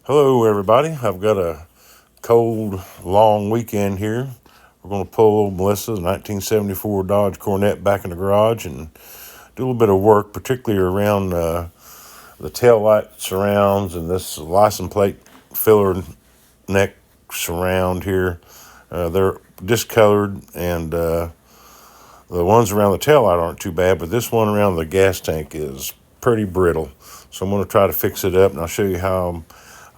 Hello, everybody. I've got a cold, long weekend here. We're going to pull old Melissa's 1974 Dodge Coronet back in the garage and do a little bit of work, particularly around the tail light surrounds and this license plate filler neck surround here. They're discolored, and the ones around the tail light aren't too bad, but this one around the gas tank is pretty brittle. So I'm going to try to fix it up, and I'll show you how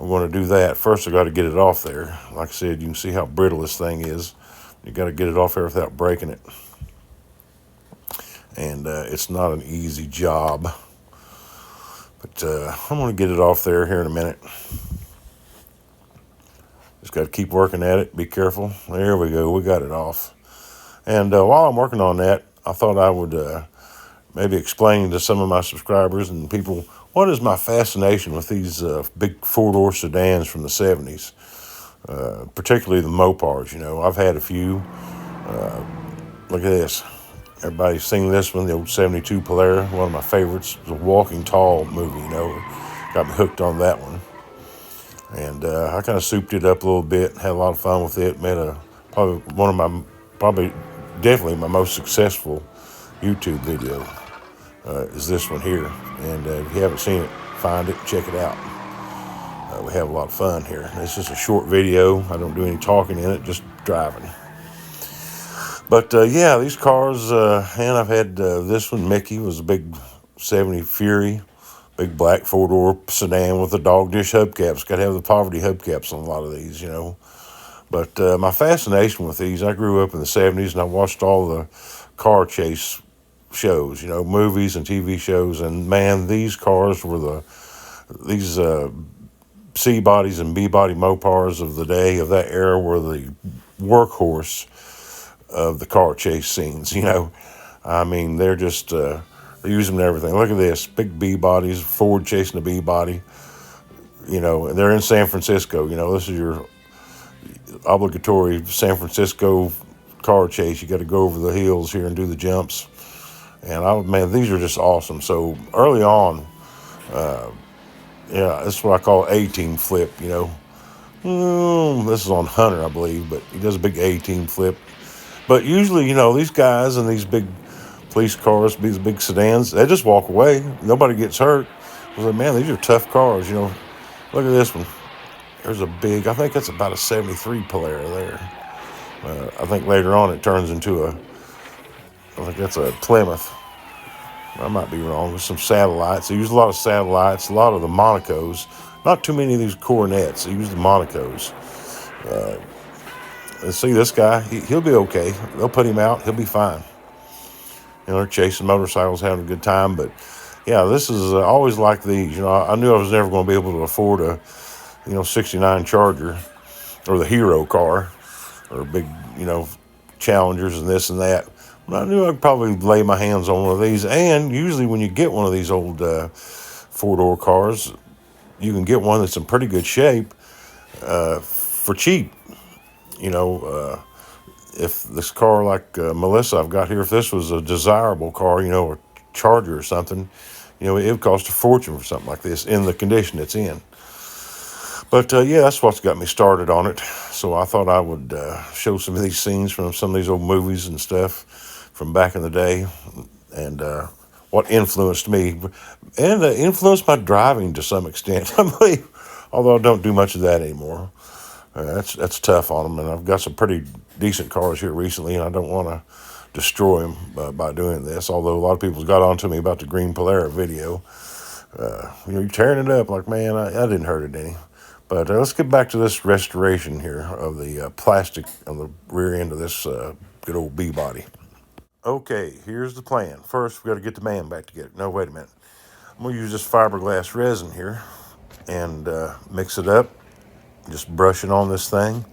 I'm going to do that. First, I got to get it off there. Like I said, you can see how brittle this thing is. You got to get it off there without breaking it. And it's not an easy job. But I'm going to get it off there here in a minute. Just got to keep working at it. Be careful. There we go. We got it off. And while I'm working on that, I thought I would maybe explain to some of my subscribers and people what is my fascination with these big four-door sedans from the 70s, particularly the Mopars. You know, I've had a few. Look at this. Everybody's seen this one, the old 72 Polara, one of my favorites. It was a Walking Tall movie, you know. Got me hooked on that one. And I kind of souped it up a little bit, had a lot of fun with it. Made definitely my most successful YouTube video is this one here. And if you haven't seen it, find it, check it out. We have a lot of fun here. It's just a short video. I don't do any talking in it, just driving. But yeah, these cars, and I've had this one, Mickey, was a big 70 Fury, big black four-door sedan with the dog dish hubcaps. Got to have the poverty hubcaps on a lot of these, you know. But my fascination with these, I grew up in the 70s, and I watched all the car chase shows, you know, movies and TV shows. And, man, these cars were these C-bodies and B-body Mopars of the day, of that era, were the workhorse of the car chase scenes, you know. I mean, they're just, they use them in everything. Look at this, big B-bodies, Ford chasing a B-body. You know, they're in San Francisco. You know, this is your obligatory San Francisco car chase. You got to go over the hills here and do the jumps. And, man, these are just awesome. So early on, yeah, this is what I call A-team flip, you know. This is on Hunter, I believe, but he does a big A-team flip. But usually, you know, these guys in these big police cars, these big sedans, they just walk away. Nobody gets hurt. I was like, man, these are tough cars, you know. Look at this one. There's a big, I think that's about a 73 Polara there. I think later on it turns into I think that's a Plymouth. I might be wrong. With some satellites. They use a lot of satellites, a lot of the Monacos. Not too many of these Coronets. They use the Monacos. And see this guy, he'll be okay. They'll put him out. He'll be fine. You know, they're chasing motorcycles, having a good time. But, yeah, this is always like these. You know, I knew I was never going to be able to afford a, you know, 69 Charger or the Hero car or big, you know, Challengers and this and that. But I knew I'd probably lay my hands on one of these. And usually when you get one of these old four-door cars, you can get one that's in pretty good shape for cheap. You know, if this car like Melissa I've got here, if this was a desirable car, you know, a Charger or something, you know, it would cost a fortune for something like this in the condition it's in. But, yeah, that's what's got me started on it. So I thought I would show some of these scenes from some of these old movies and stuff from back in the day, and what influenced me, and influenced my driving to some extent, I believe, although I don't do much of that anymore. That's tough on them, and I've got some pretty decent cars here recently, and I don't want to destroy them by doing this, although a lot of people got on to me about the green Polara video. You know, you're tearing it up. Like, man, I didn't hurt it any. But let's get back to this restoration here of the plastic on the rear end of this good old B-body. Okay, here's the plan. First, we got to get the man back together. No, wait a minute. I'm going to use this fiberglass resin here and mix it up. Just brush it on this thing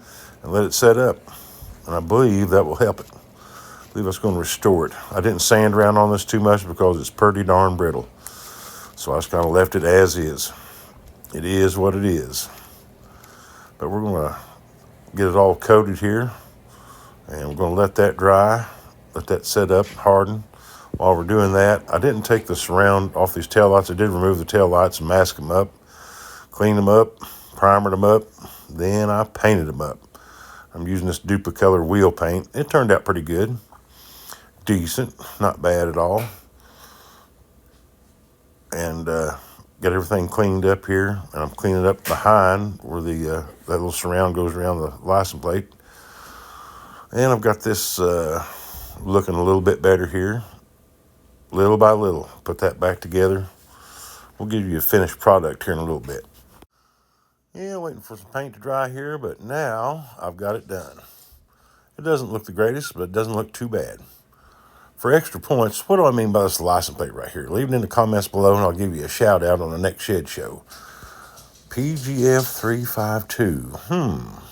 and let it set up. And I believe that will help it. I believe it's going to restore it. I didn't sand around on this too much because it's pretty darn brittle. So I just kind of left it as is. It is what it is. But we're going to get it all coated here. And we're going to let that dry. Let that set up, harden. While we're doing that, I didn't take the surround off these taillights. I did remove the taillights and mask them up. Clean them up. primered them up, then I painted them up. I'm using this Duplicolor wheel paint. It turned out pretty good. Decent, not bad at all. And got everything cleaned up here, and I'm cleaning up behind where the that little surround goes around the license plate. And I've got this looking a little bit better here, little by little. Put that back together. We'll give you a finished product here in a little bit. Yeah, waiting for some paint to dry here, but now I've got it done. It doesn't look the greatest, but it doesn't look too bad. For extra points, what do I mean by this license plate right here? Leave it in the comments below, and I'll give you a shout out on the next shed show. PGF 352.